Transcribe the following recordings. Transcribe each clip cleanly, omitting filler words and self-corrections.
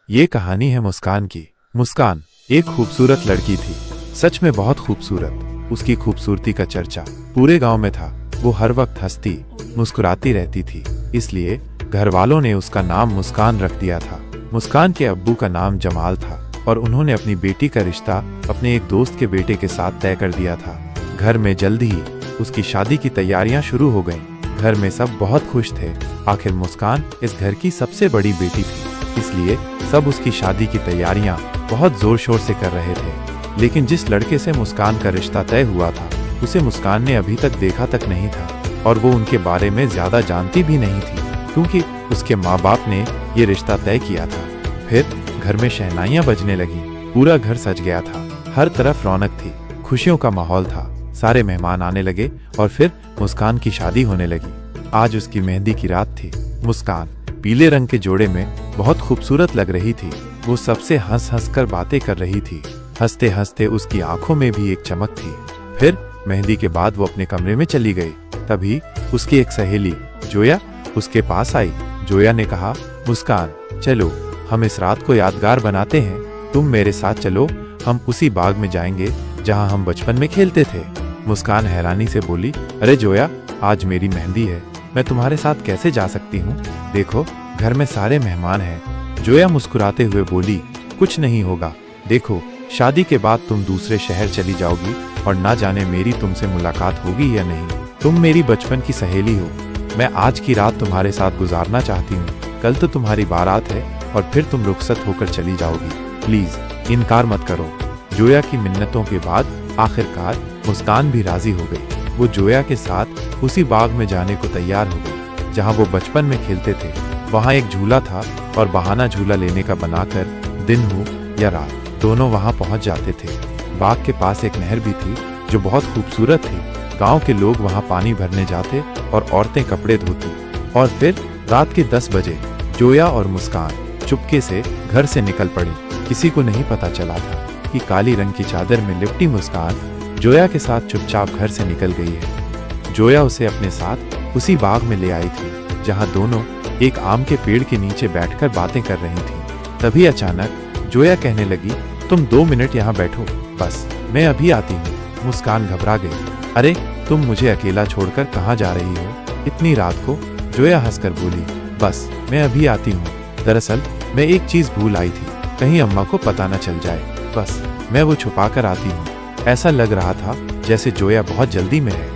ये कहानी है मुस्कान की। मुस्कान एक खूबसूरत लड़की थी, सच में बहुत खूबसूरत। उसकी खूबसूरती का चर्चा पूरे गांव में था। वो हर वक्त हंसती मुस्कुराती रहती थी, इसलिए घर वालों ने उसका नाम मुस्कान रख दिया था। मुस्कान के अब्बू का नाम जमाल था और उन्होंने अपनी बेटी का रिश्ता अपने एक दोस्त के बेटे के साथ तय कर दिया था। घर में जल्द ही उसकी शादी की तैयारियां शुरू हो गईं। घर में सब बहुत खुश थे। आखिर मुस्कान इस घर की सबसे बड़ी बेटी थी, इसलिए सब उसकी शादी की तैयारियां बहुत जोर शोर से कर रहे थे। लेकिन जिस लड़के से मुस्कान का रिश्ता तय हुआ था, उसे मुस्कान ने अभी तक देखा तक नहीं था और वो उनके बारे में ज्यादा जानती भी नहीं थी, क्योंकि उसके माँ बाप ने ये रिश्ता तय किया था। फिर घर में शहनाइयां बजने लगी, पूरा घर सज गया था, हर तरफ रौनक थी, खुशियों का माहौल था। सारे मेहमान आने लगे और फिर मुस्कान की शादी होने लगी। आज उसकी मेहंदी की रात थी। मुस्कान पीले रंग के जोड़े में बहुत खूबसूरत लग रही थी। वो सबसे हंस हंस कर बातें कर रही थी। हंसते हंसते उसकी आंखों में भी एक चमक थी। फिर मेहंदी के बाद वो अपने कमरे में चली गई। तभी उसकी एक सहेली जोया उसके पास आई। जोया ने कहा, मुस्कान चलो, हम इस रात को यादगार बनाते हैं। तुम मेरे साथ चलो, हम उसी बाग में जाएंगे जहां हम बचपन में खेलते थे। मुस्कान हैरानी से बोली, अरे जोया, आज मेरी मेहंदी है, मैं तुम्हारे साथ कैसे जा सकती हूँ? देखो, घर में सारे मेहमान हैं। जोया मुस्कुराते हुए बोली, कुछ नहीं होगा। देखो, शादी के बाद तुम दूसरे शहर चली जाओगी और ना जाने मेरी तुमसे मुलाकात होगी या नहीं। तुम मेरी बचपन की सहेली हो। मैं आज की रात तुम्हारे साथ गुजारना चाहती हूँ। कल तो तुम्हारी बारात है और फिर तुम रुखसत होकर चली जाओगी। प्लीज इनकार मत करो। जोया की मिन्नतों के बाद आखिरकार मुस्कान भी राजी हो गई। वो जोया के साथ उसी बाग में जाने को तैयार हो गई जहाँ वो बचपन में खेलते थे। वहाँ एक झूला था और बहाना झूला लेने का बनाकर दिन हो या रात दोनों वहाँ पहुँच जाते थे। बाग के पास एक नहर भी थी जो बहुत खूबसूरत थी। गांव के लोग वहाँ पानी भरने जाते और औरतें कपड़े धोती। और फिर रात के 10 बजे जोया और मुस्कान चुपके से घर से निकल पड़ी। किसी को नहीं पता चला था कि काली रंग की चादर में लिपटी मुस्कान जोया के साथ चुपचाप घर से निकल गई है। जोया उसे अपने साथ उसी बाग में ले आई थी जहां दोनों एक आम के पेड़ के नीचे बैठकर बातें कर रही थीं। तभी अचानक जोया कहने लगी, तुम 2 मिनट यहाँ बैठो, बस मैं अभी आती हूँ। मुस्कान घबरा गई। अरे, तुम मुझे अकेला छोड़कर कहाँ जा रही हो इतनी रात को? जोया हंसकर बोली, बस मैं अभी आती हूँ। दरअसल मैं एक चीज भूल आई थी, कहीं अम्मा को पता न चल जाए, बस मैं वो छुपा कर आती हूँ। ऐसा लग रहा था जैसे जोया बहुत जल्दी में है।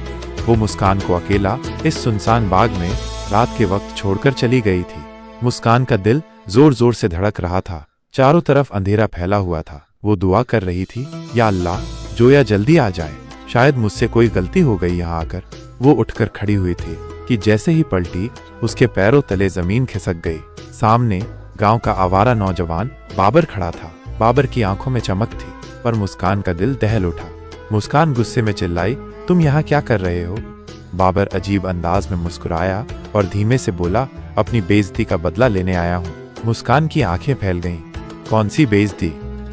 वो मुस्कान को अकेला इस सुनसान बाग में रात के वक्त छोड़कर चली गई थी। मुस्कान का दिल जोर जोर से धड़क रहा था। चारों तरफ अंधेरा फैला हुआ था। वो दुआ कर रही थी, या अल्लाह, जोया जल्दी आ जाए, शायद मुझसे कोई गलती हो गई यहाँ आकर। वो उठकर खड़ी हुई थी कि जैसे ही पलटी उसके पैरों तले जमीन खिसक गई। सामने गांव का आवारा नौजवान बाबर खड़ा था। बाबर की आंखों में चमक थी, पर मुस्कान का दिल दहल उठा। मुस्कान गुस्से में चिल्लाई, तुम यहाँ क्या कर रहे हो? बाबर अजीब अंदाज में मुस्कुराया और धीमे से बोला, अपनी बेइज्जती का बदला लेने आया हूँ। मुस्कान की आंखें फैल गईं। कौन सी बेइज्जती?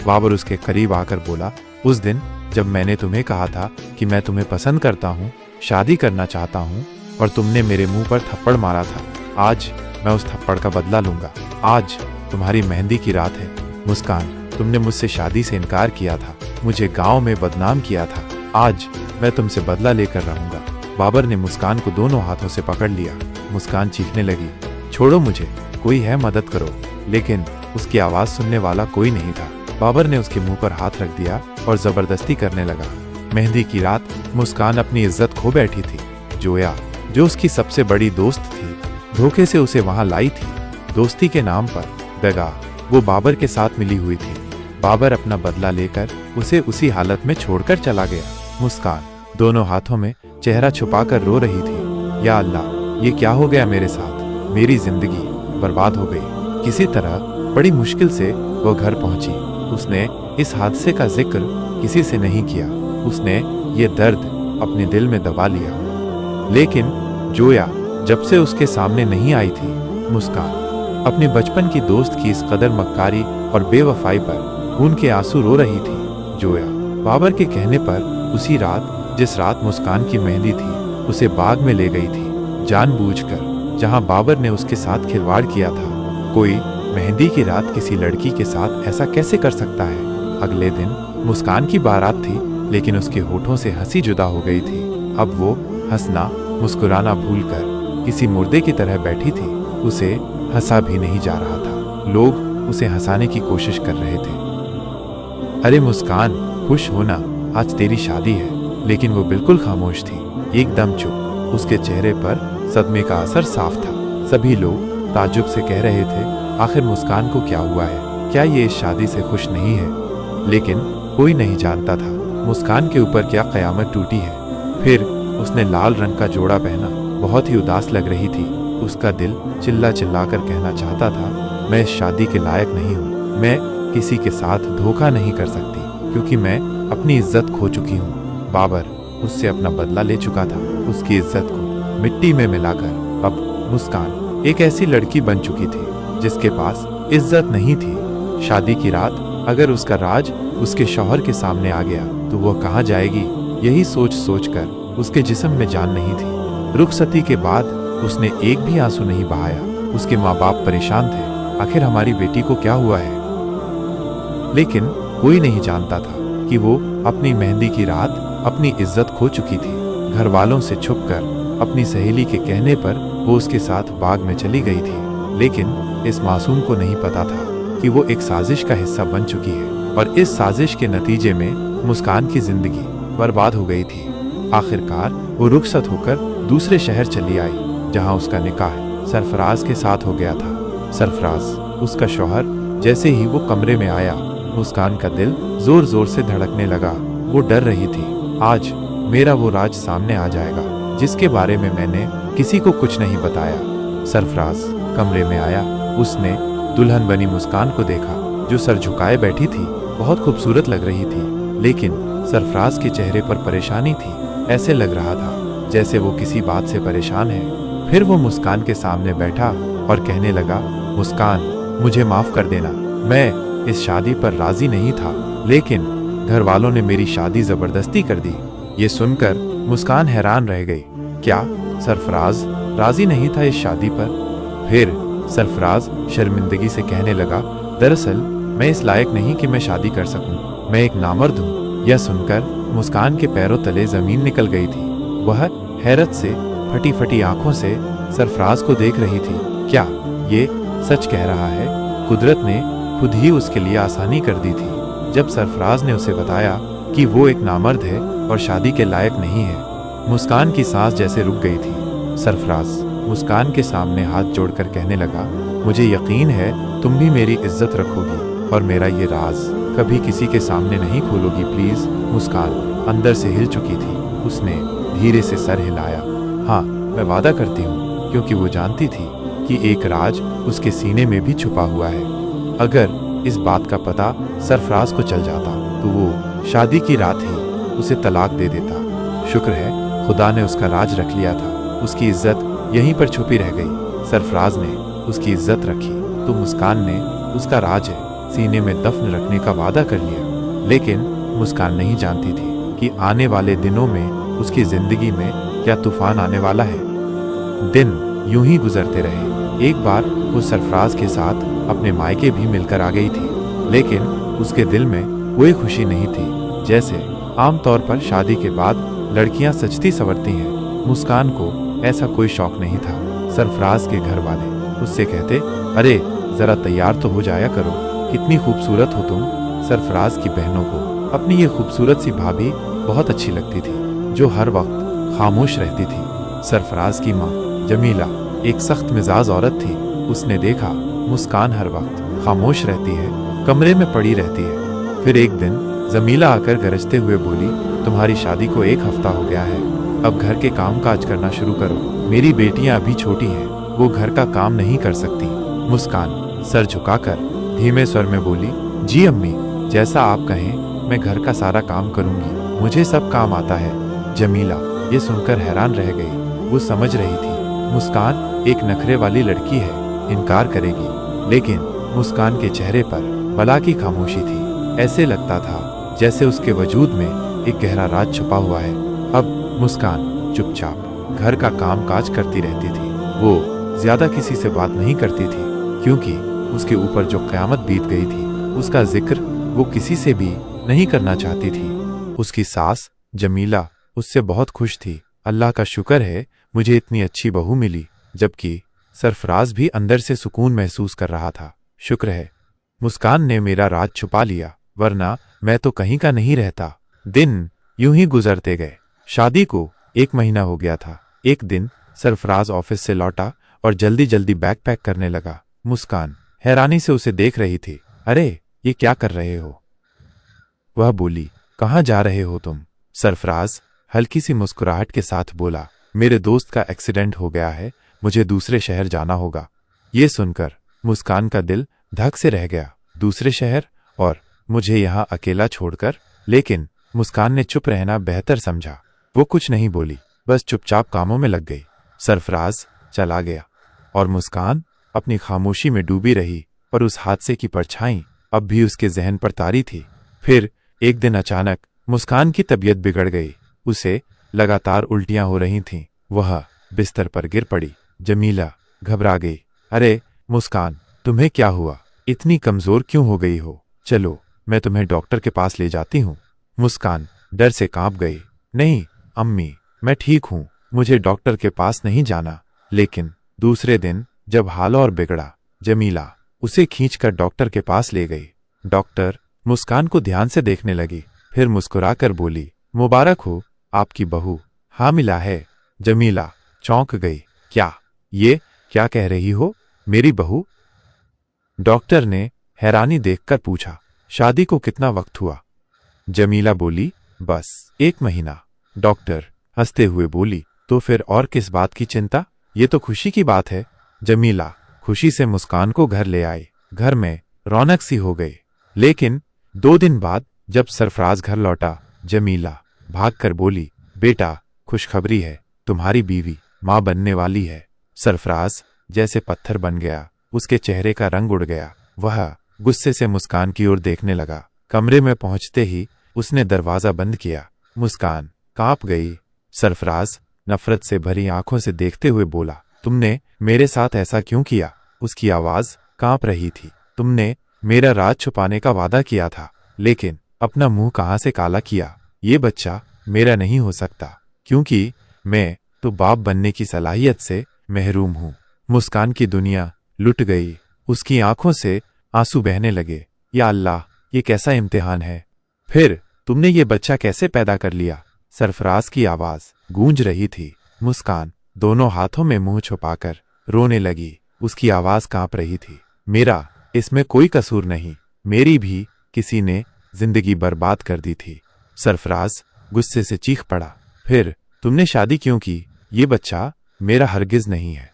बाबर उसके करीब आकर बोला, उस दिन जब मैंने तुम्हें कहा था कि मैं तुम्हें पसंद करता हूँ, शादी करना चाहता हूँ, और तुमने मेरे मुंह पर थप्पड़ मारा था। आज मैं उस थप्पड़ का बदला लूंगा। आज तुम्हारी मेहंदी की रात है। मुस्कान, तुमने मुझसे शादी से इनकार किया था, मुझे गांव में बदनाम किया था। आज मैं तुमसे बदला लेकर रहूंगा। बाबर ने मुस्कान को दोनों हाथों से पकड़ लिया। मुस्कान चीखने लगी, छोड़ो मुझे, कोई है, मदद करो। लेकिन उसकी आवाज सुनने वाला कोई नहीं था। बाबर ने उसके मुंह पर हाथ रख दिया और जबरदस्ती करने लगा। मेहंदी की रात मुस्कान अपनी इज्जत खो बैठी थी। जोया, जो उसकी सबसे बड़ी दोस्त थी, धोखे से उसे वहां लाई थी। दोस्ती के नाम पर दगा वो बाबर के साथ मिली हुई थी। बाबर अपना बदला लेकर उसे उसी हालत में छोड़कर चला गया। मुस्कान दोनों हाथों में चेहरा छुपाकर रो रही थी। या अल्लाह, ये क्या हो गया मेरे साथ? मेरी जिंदगी बर्बाद हो गई। किसी तरह बड़ी मुश्किल से वो घर पहुंची। उसने इस हादसे का जिक्र किसी से नहीं किया। उसने ये दर्द अपने दिल में दबा लिया। लेकिन जोया जब से उसके सामने नहीं आई थी, मुस्कान अपने बचपन की दोस्त की इस कदर मक्कारी और बेवफाई पर खून के आंसू रो रही थी। जोया बाबर के कहने पर उसी रात, जिस रात मुस्कान की मेहंदी थी, उसे बाग में ले गई थी, जानबूझकर, जहां बाबर ने उसके साथ खिलवाड़ किया था। कोई मेहंदी की रात किसी लड़की के साथ ऐसा कैसे कर सकता है। अगले दिन मुस्कान की बारात थी, लेकिन उसके होठों से हंसी जुदा हो गई थी। अब वो हंसना मुस्कुराना भूलकर किसी मुर्दे की तरह बैठी थी। उसे हंसा भी नहीं जा रहा था। लोग उसे हंसाने की कोशिश कर रहे थे। अरे मुस्कान, खुश होना, आज तेरी शादी है। लेकिन वो बिल्कुल खामोश थी, एकदम चुप। उसके चेहरे पर सदमे का असर साफ था। सभी लोग ताज्जुब से कह रहे थे, आखिर मुस्कान को क्या हुआ है? क्या ये इस शादी से खुश नहीं है? लेकिन कोई नहीं जानता था मुस्कान के ऊपर क्या कयामत टूटी है। फिर उसने लाल रंग का जोड़ा पहना, बहुत ही उदास लग रही थी। उसका दिल चिल्ला चिल्ला कर कहना चाहता था, मैं इस शादी के लायक नहीं हूँ। मैं किसी के साथ धोखा नहीं कर सकती, क्योंकि मैं अपनी इज्जत खो चुकी हूँ। बाबर उससे अपना बदला ले चुका था, उसकी इज्जत को मिट्टी में मिलाकर। अब मुस्कान एक ऐसी लड़की बन चुकी थी जिसके पास इज्जत नहीं थी। शादी की रात अगर उसका राज उसके शौहर के सामने आ गया तो वह कहाँ जाएगी? यही सोच सोच कर उसके जिस्म में जान नहीं थी। रुखसती के बाद उसने एक भी आंसू नहीं बहाया। उसके माँ बाप परेशान थे, आखिर हमारी बेटी को क्या हुआ है? लेकिन कोई नहीं जानता था कि वो अपनी मेहंदी की रात अपनी इज्जत खो चुकी थी। घर वालों से छुपकर अपनी सहेली के कहने पर वो उसके साथ बाग में चली गई थी। लेकिन इस मासूम को नहीं पता था कि वो एक साजिश का हिस्सा बन चुकी है, और इस साजिश के नतीजे में मुस्कान की जिंदगी बर्बाद हो गई थी। आखिरकार वो रुखसत होकर दूसरे शहर चली आई, जहां उसका निकाह सरफराज के साथ हो गया था। सरफराज उसका शौहर जैसे ही वो कमरे में आया, मुस्कान का दिल जोर जोर से धड़कने लगा। वो डर रही थी, आज मेरा वो राज सामने आ जाएगा जिसके बारे में मैंने किसी को कुछ नहीं बताया। सरफराज कमरे में आया। उसने दुल्हन बनी मुस्कान को देखा, जो सर झुकाए बैठी थी। बहुत खूबसूरत लग रही थी, लेकिन सरफराज के चेहरे पर परेशानी थी। ऐसे लग रहा था जैसे वो किसी बात से परेशान है। फिर वो मुस्कान के सामने बैठा और कहने लगा, मुस्कान, मुझे माफ कर देना। मैं इस शादी पर राजी नहीं था, लेकिन घर वालों ने मेरी शादी जबरदस्ती कर दी। ये सुनकर मुस्कान हैरान रह गई। क्या सरफराज राजी नहीं था इस शादी पर? फिर सरफराज शर्मिंदगी से कहने लगा, दरअसल मैं इस लायक नहीं कि मैं शादी कर सकूं। मैं एक नामर्द हूँ। यह सुनकर मुस्कान के पैरों तले जमीन निकल गई थी। वह हैरत से फटी फटी आंखों से सरफराज को देख रही थी। क्या ये सच कह रहा है? कुदरत ने खुद ही उसके लिए आसानी कर दी थी। जब सरफराज ने उसे बताया कि वो एक नामर्द है और शादी के लायक नहीं है, मुस्कान की सांस जैसे रुक गई थी। सरफराज मुस्कान के सामने हाथ जोड़कर कहने लगा, मुझे यकीन है तुम भी मेरी इज्जत रखोगी और मेरा ये राज कभी किसी के सामने नहीं खोलोगी, प्लीज। मुस्कान अंदर से हिल चुकी थी। उसने धीरे से सर हिलाया। हाँ, मैं वादा करती हूँ, क्योंकि वो जानती थी कि एक राज उसके सीने में भी छुपा हुआ है। अगर इस बात का पता सरफराज को चल जाता तो वो शादी की रात ही उसे तलाक दे देता। शुक्र है खुदा ने उसका राज रख लिया था। उसकी इज्जत यहीं पर छुपी रह गई। सरफराज ने उसकी इज्जत रखी तो मुस्कान ने उसका राज है सीने में दफन रखने का वादा कर लिया। लेकिन मुस्कान नहीं जानती थी कि आने वाले दिनों में उसकी जिंदगी में क्या तूफान आने वाला है। दिन यूं ही गुजरते रहे। एक बार वो सरफराज के साथ अपने मायके भी मिलकर आ गई थी, लेकिन उसके दिल में कोई खुशी नहीं थी। जैसे आमतौर पर शादी के बाद लड़कियां सजती संवरती हैं, मुस्कान को ऐसा कोई शौक नहीं था। सरफराज के घर वाले उससे कहते, अरे जरा तैयार तो हो जाया करो, कितनी खूबसूरत हो तुम। सरफराज की बहनों को अपनी ये खूबसूरत सी भाभी बहुत अच्छी लगती थी, जो हर वक्त खामोश रहती थी। सरफराज की माँ जमीला एक सख्त मिजाज औरत थी। उसने देखा मुस्कान हर वक्त खामोश रहती है, कमरे में पड़ी रहती है। फिर एक दिन जमीला आकर गरजते हुए बोली, तुम्हारी शादी को 1 हफ्ता हो गया है, अब घर के काम काज करना शुरू करो। मेरी बेटियां अभी छोटी हैं, वो घर का काम नहीं कर सकती। मुस्कान सर झुकाकर धीमे स्वर में बोली, जी अम्मी, जैसा आप कहें मैं घर का सारा काम करूंगी, मुझे सब काम आता है। जमीला ये सुनकर हैरान रह गई। वो समझ रही थी मुस्कान एक नखरे वाली लड़की है, इनकार करेगी, लेकिन मुस्कान के चेहरे पर बला की खामोशी थी। ऐसे लगता था जैसे उसके वजूद में एक गहरा राज छुपा हुआ है। अब मुस्कान चुपचाप घर का काम काज करती रहती थी। वो ज्यादा किसी से बात नहीं करती थी, क्योंकि उसके ऊपर जो क़यामत बीत गई थी उसका जिक्र वो किसी से भी नहीं करना चाहती थी। उसकी सास जमीला उससे बहुत खुश थी। अल्लाह का शुक्र है मुझे इतनी अच्छी बहू मिली। जबकि सरफराज भी अंदर से सुकून महसूस कर रहा था। शुक्र है मुस्कान ने मेरा राज छुपा लिया, वरना मैं तो कहीं का नहीं रहता। दिन यूं ही गुजरते गए। शादी को 1 महीना हो गया था। एक दिन सरफराज ऑफिस से लौटा और जल्दी जल्दी बैग पैक करने लगा। मुस्कान हैरानी से उसे देख रही थी। अरे ये क्या कर रहे हो? वह बोली। कहाँ जा रहे हो तुम? सरफराज हल्की सी मुस्कुराहट के साथ बोला, मेरे दोस्त का एक्सीडेंट हो गया है, मुझे दूसरे शहर जाना होगा। ये सुनकर मुस्कान का दिल धक से रह गया। दूसरे शहर और मुझे यहाँ अकेला छोड़कर? लेकिन मुस्कान ने चुप रहना बेहतर समझा। वो कुछ नहीं बोली, बस चुपचाप कामों में लग गई। सरफराज चला गया और मुस्कान अपनी खामोशी में डूबी रही, पर उस हादसे की परछाई अब भी उसके जहन पर तारी थी। फिर एक दिन अचानक मुस्कान की तबीयत बिगड़ गई। उसे लगातार उल्टियां हो रही थीं। वह बिस्तर पर गिर पड़ी। जमीला घबरा गई। अरे मुस्कान, तुम्हें क्या हुआ? इतनी कमजोर क्यों हो गई हो? चलो मैं तुम्हें डॉक्टर के पास ले जाती हूँ। मुस्कान डर से कांप गई। नहीं अम्मी, मैं ठीक हूँ, मुझे डॉक्टर के पास नहीं जाना। लेकिन दूसरे दिन जब हाल और बिगड़ा, जमीला उसे खींचकर डॉक्टर के पास ले गई। डॉक्टर मुस्कान को ध्यान से देखने लगी, फिर मुस्कुराकर बोली, मुबारक हो, आपकी बहू हामिला है। जमीला चौंक गई। क्या? ये क्या कह रही हो? मेरी बहू? डॉक्टर ने हैरानी देखकर पूछा। शादी को कितना वक्त हुआ? जमीला बोली, बस 1 महीना। डॉक्टर हंसते हुए बोली, तो फिर और किस बात की चिंता? ये तो खुशी की बात है। जमीला खुशी से मुस्कान को घर ले आई। घर में रौनक सी हो गई। लेकिन 2 दिन बाद जब सरफराज घर लौटा, जमीला भागकर बोली, बेटा खुशखबरी है, तुम्हारी बीवी मां बनने वाली है। सरफराज जैसे पत्थर बन गया। उसके चेहरे का रंग उड़ गया। वह गुस्से से मुस्कान की ओर देखने लगा। कमरे में पहुंचते ही उसने दरवाजा बंद किया। मुस्कान कांप गई। सरफराज नफरत से भरी आंखों से देखते हुए बोला, तुमने मेरे साथ ऐसा क्यों किया? उसकी आवाज कांप रही थी। तुमने मेरा राज छुपाने का वादा किया था, लेकिन अपना मुंह कहां से काला किया? ये बच्चा मेरा नहीं हो सकता, क्योंकि मैं तो बाप बनने की सलाहियत से महरूम हूं। मुस्कान की दुनिया लुट गई। उसकी आंखों से आंसू बहने लगे। या अल्लाह, ये कैसा इम्तिहान है? फिर तुमने ये बच्चा कैसे पैदा कर लिया? सरफराज की आवाज गूंज रही थी। मुस्कान दोनों हाथों में मुंह छुपाकर रोने लगी। उसकी आवाज कांप रही थी। मेरा इसमें कोई कसूर नहीं, मेरी भी किसी ने जिंदगी बर्बाद कर दी थी। सरफराज गुस्से से चीख पड़ा। फिर तुमने शादी क्यों की? ये बच्चा मेरा हरगिज नहीं है।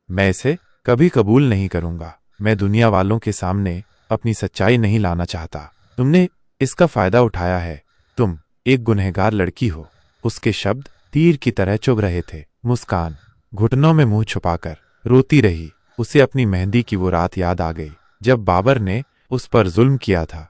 मैं इसे कभी कबूल नहीं करूंगा। मैं दुनिया वालों के सामने अपनी सच्चाई नहीं लाना चाहता। तुमने इसका फायदा उठाया है। तुम एक गुनहगार लड़की हो। उसके शब्द तीर की तरह चुभ रहे थे। मुस्कान घुटनों में मुंह छुपाकर रोती रही। उसे अपनी मेहंदी की वो रात याद आ गई, जब बाबर ने उस पर जुल्म किया था,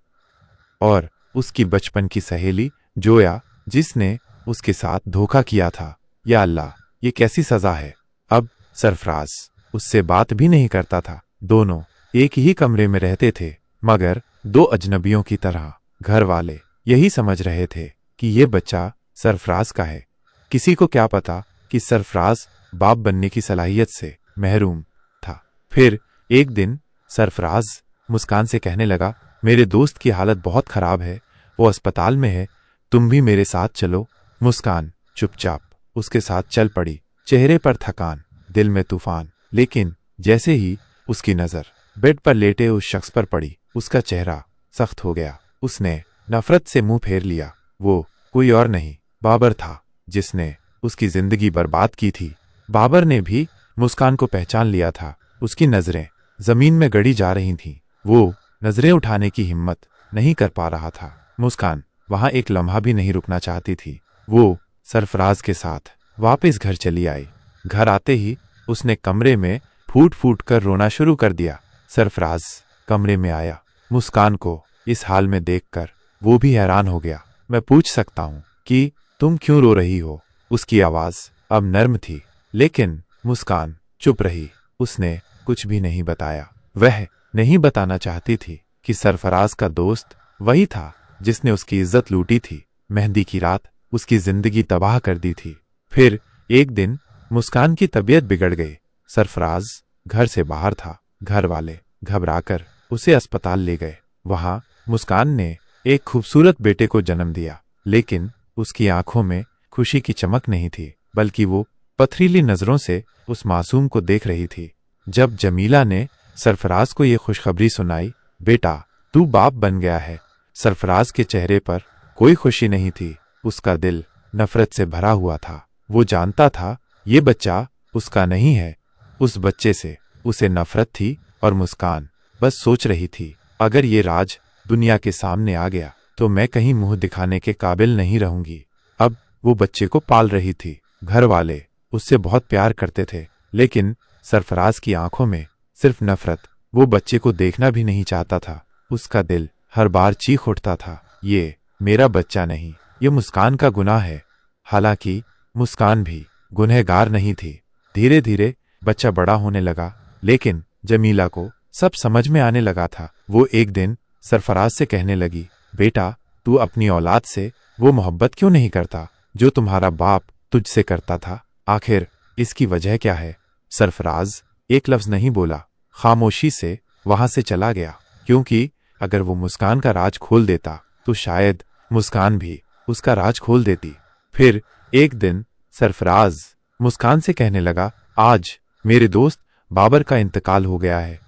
और उसकी बचपन की सहेली जोया, जिसने उसके साथ धोखा किया था। या अल्लाह, ये कैसी सजा है? अब सरफराज उससे बात भी नहीं करता था। दोनों एक ही कमरे में रहते थे, मगर 2 अजनबियों की तरह। घर वाले यही समझ रहे थे कि ये बच्चा सरफराज का है। किसी को क्या पता कि सरफराज बाप बनने की सलाहियत से महरूम था। फिर एक दिन सरफराज मुस्कान से कहने लगा, मेरे दोस्त की हालत बहुत खराब है, वो अस्पताल में है, तुम भी मेरे साथ चलो। मुस्कान चुपचाप उसके साथ चल पड़ी। चेहरे पर थकान, दिल में तूफान। लेकिन जैसे ही उसकी नजर बेड पर लेटे उस शख्स पर पड़ी, उसका चेहरा सख्त हो गया। उसने नफरत से मुंह फेर लिया। वो कोई और नहीं, बाबर था, जिसने उसकी जिंदगी बर्बाद की थी। बाबर ने भी मुस्कान को पहचान लिया था। उसकी नजरें जमीन में गड़ी जा रही थीं। वो नजरें उठाने की हिम्मत नहीं कर पा रहा था। मुस्कान वहां एक लम्हा भी नहीं रुकना चाहती थी। वो सरफराज के साथ वापस घर चली आई। घर आते ही उसने कमरे में फूट फूट कर रोना शुरू कर दिया। सरफराज कमरे में आया। मुस्कान को इस हाल में देखकर वो भी हैरान हो गया। मैं पूछ सकता हूँ कि तुम क्यों रो रही हो? उसकी आवाज अब नर्म थी, लेकिन मुस्कान चुप रही। उसने कुछ भी नहीं बताया। वह नहीं बताना चाहती थी कि सरफराज का दोस्त वही था जिसने उसकी इज्जत लूटी थी। मेहंदी की रात उसकी जिंदगी तबाह कर दी थी। फिर एक दिन मुस्कान की तबीयत बिगड़ गई। सरफराज घर से बाहर था। घर वाले घबराकर उसे अस्पताल ले गए। वहां मुस्कान ने एक खूबसूरत बेटे को जन्म दिया, लेकिन उसकी आंखों में खुशी की चमक नहीं थी, बल्कि वो पथरीली नजरों से उस मासूम को देख रही थी। जब जमीला ने सरफराज को ये खुशखबरी सुनाई, बेटा तू बाप बन गया है, सरफराज के चेहरे पर कोई खुशी नहीं थी। उसका दिल नफरत से भरा हुआ था। वो जानता था ये बच्चा उसका नहीं है। उस बच्चे से उसे नफरत थी और मुस्कान बस सोच रही थी, अगर ये राज दुनिया के सामने आ गया तो मैं कहीं मुंह दिखाने के काबिल नहीं रहूंगी। अब वो बच्चे को पाल रही थी। घर वाले उससे बहुत प्यार करते थे, लेकिन सरफराज की आंखों में सिर्फ नफरत। वो बच्चे को देखना भी नहीं चाहता था। उसका दिल हर बार चीख उठता था, ये मेरा बच्चा नहीं, ये मुस्कान का गुनाह है। हालांकि मुस्कान भी गुनहगार नहीं थी। धीरे धीरे बच्चा बड़ा होने लगा, लेकिन जमीला को सब समझ में आने लगा था। वो एक दिन सरफराज से कहने लगी, बेटा तू अपनी औलाद से वो मोहब्बत क्यों नहीं करता जो तुम्हारा बाप तुझसे करता था? आखिर इसकी वजह क्या है? सरफराज एक लफ्ज नहीं बोला, खामोशी से वहां से चला गया, क्योंकि अगर वो मुस्कान का राज खोल देता तो शायद मुस्कान भी उसका राज खोल देती। फिर एक दिन सरफराज मुस्कान से कहने लगा, आज मेरे दोस्त बाबर का इंतकाल हो गया है।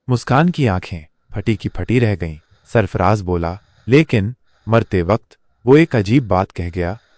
मुस्कान की आंखें फटी की फटी रह गईं। सरफराज बोला, लेकिन मरते वक्त वो एक अजीब बात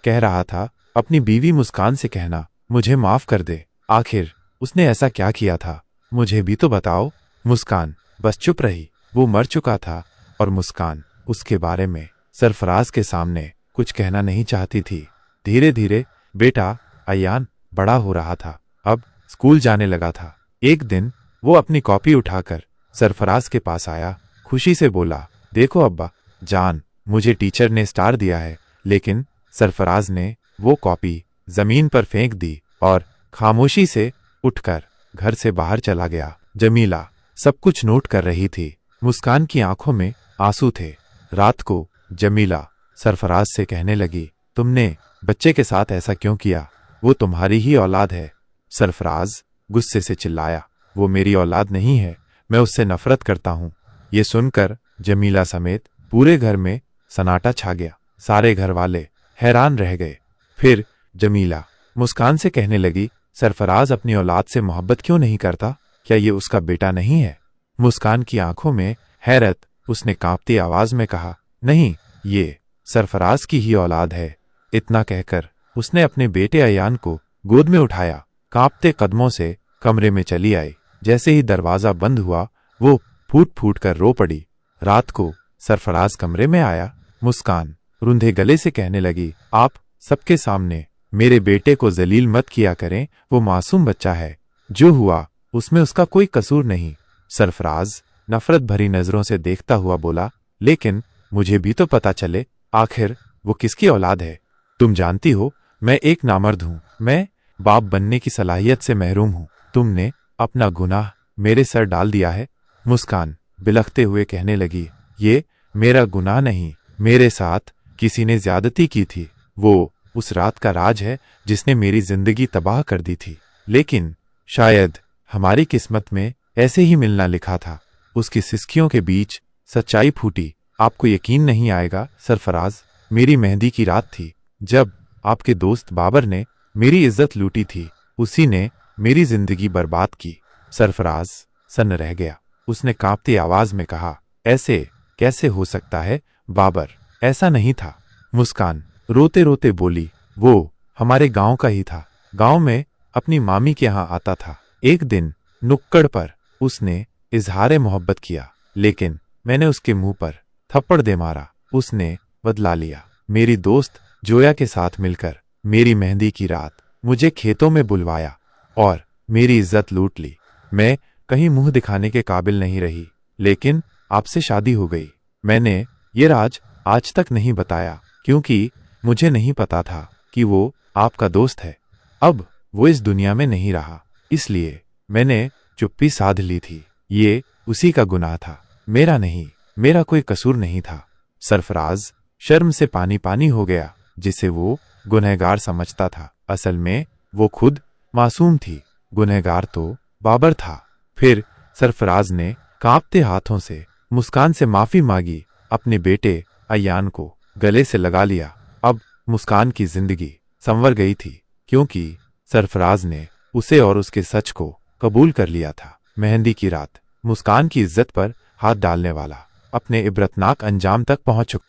कह रहा था, अपनी बीवी मुस्कान से कहना, मुझे माफ कर दे। आखिर उसने ऐसा क्या किया था, मुझे भी तो बताओ। मुस्कान बस चुप रही। वो मर चुका था और मुस्कान उसके बारे में सरफराज के सामने कुछ कहना नहीं चाहती थी। धीरे धीरे बेटा अयान बड़ा हो रहा था, अब स्कूल जाने लगा था। एक दिन वो अपनी कॉपी उठाकर सरफराज के पास आया, खुशी से बोला, देखो अब्बा जान, मुझे टीचर ने स्टार दिया है। लेकिन सरफराज ने वो कॉपी जमीन पर फेंक दी और खामोशी से उठकर घर से बाहर चला गया। जमीला सब कुछ नोट कर रही थी। मुस्कान की आंखों में आंसू थे। रात को जमीला सरफराज से कहने लगी, तुमने बच्चे के साथ ऐसा क्यों किया? वो तुम्हारी ही औलाद है। सरफराज गुस्से से चिल्लाया, वो मेरी औलाद नहीं है, मैं उससे नफरत करता हूं। ये सुनकर जमीला समेत पूरे घर में सन्नाटा छा गया। सारे घर वाले हैरान रह गए। फिर जमीला मुस्कान से कहने लगी, सरफराज अपनी औलाद से मोहब्बत क्यों नहीं करता? क्या ये उसका बेटा नहीं है? मुस्कान की आंखों में हैरत। उसने कांपती आवाज में कहा, नहीं, ये सरफराज की ही औलाद है। इतना कहकर उसने अपने बेटे अयान को गोद में उठाया, कांपते कदमों से कमरे में चली आई। जैसे ही दरवाजा बंद हुआ, वो फूट फूट कर रो पड़ी। रात को सरफराज कमरे में आया। मुस्कान रुंधे गले से कहने लगी, आप सबके सामने मेरे बेटे को जलील मत किया करें, वो मासूम बच्चा है, जो हुआ उसमें उसका कोई कसूर नहीं। सरफराज नफरत भरी नजरों से देखता हुआ बोला, लेकिन मुझे भी तो पता चले, आखिर वो किसकी औलाद है? तुम जानती हो मैं एक नामर्द हूं, मैं बाप बनने की सलाहियत से महरूम हूं। तुमने अपना गुनाह मेरे सर डाल दिया है। मुस्कान बिलखते हुए कहने लगी, ये मेरा गुनाह नहीं, मेरे साथ किसी ने ज्यादती की थी। वो उस रात का राज है जिसने मेरी जिंदगी तबाह कर दी थी, लेकिन शायद हमारी किस्मत में ऐसे ही मिलना लिखा था। उसकी सिसकियों के बीच सच्चाई फूटी। आपको यकीन नहीं आएगा सरफराज, मेरी मेहंदी की रात थी जब आपके दोस्त बाबर ने मेरी इज्जत लूटी थी। उसी ने मेरी जिंदगी बर्बाद की। सरफराज सन्न रह गया। उसने कांपती आवाज में कहा, ऐसे कैसे हो सकता है बाबर? ऐसा नहीं था। मुस्कान रोते रोते बोली, वो हमारे गांव का ही था। गांव में अपनी मामी के यहाँ आता था। एक दिन नुक्कड़ पर उसने इजहार मोहब्बत किया, लेकिन मैंने उसके मुंह पर थप्पड़ दे मारा। उसने बदला लिया। मेरी दोस्त जोया के साथ मिलकर मेरी मेहंदी की रात मुझे खेतों में बुलवाया और मेरी इज्जत लूट ली। मैं कहीं मुंह दिखाने के काबिल नहीं रही, लेकिन आपसे शादी हो गई। मैंने ये राज आज तक नहीं बताया, क्योंकि मुझे नहीं पता था कि वो आपका दोस्त है। अब वो इस दुनिया में नहीं रहा, इसलिए मैंने चुप्पी साध ली थी। ये उसी का गुनाह था, मेरा नहीं। मेरा कोई कसूर नहीं था। सरफराज शर्म से पानी पानी हो गया, जिसे वो गुनहगार समझता था। असल में वो खुद मासूम थी, गुनहगार तो बाबर था। फिर सरफराज ने कांपते हाथों से मुस्कान से माफी मांगी, अपने बेटे अयान को गले से लगा लिया। अब मुस्कान की जिंदगी संवर गई थी, क्योंकि सरफराज ने उसे और उसके सच को कबूल कर लिया था। मेहंदी की रात मुस्कान की इज्जत पर हाथ डालने वाला अपने इबरतनाक अंजाम तक पहुंच चुका।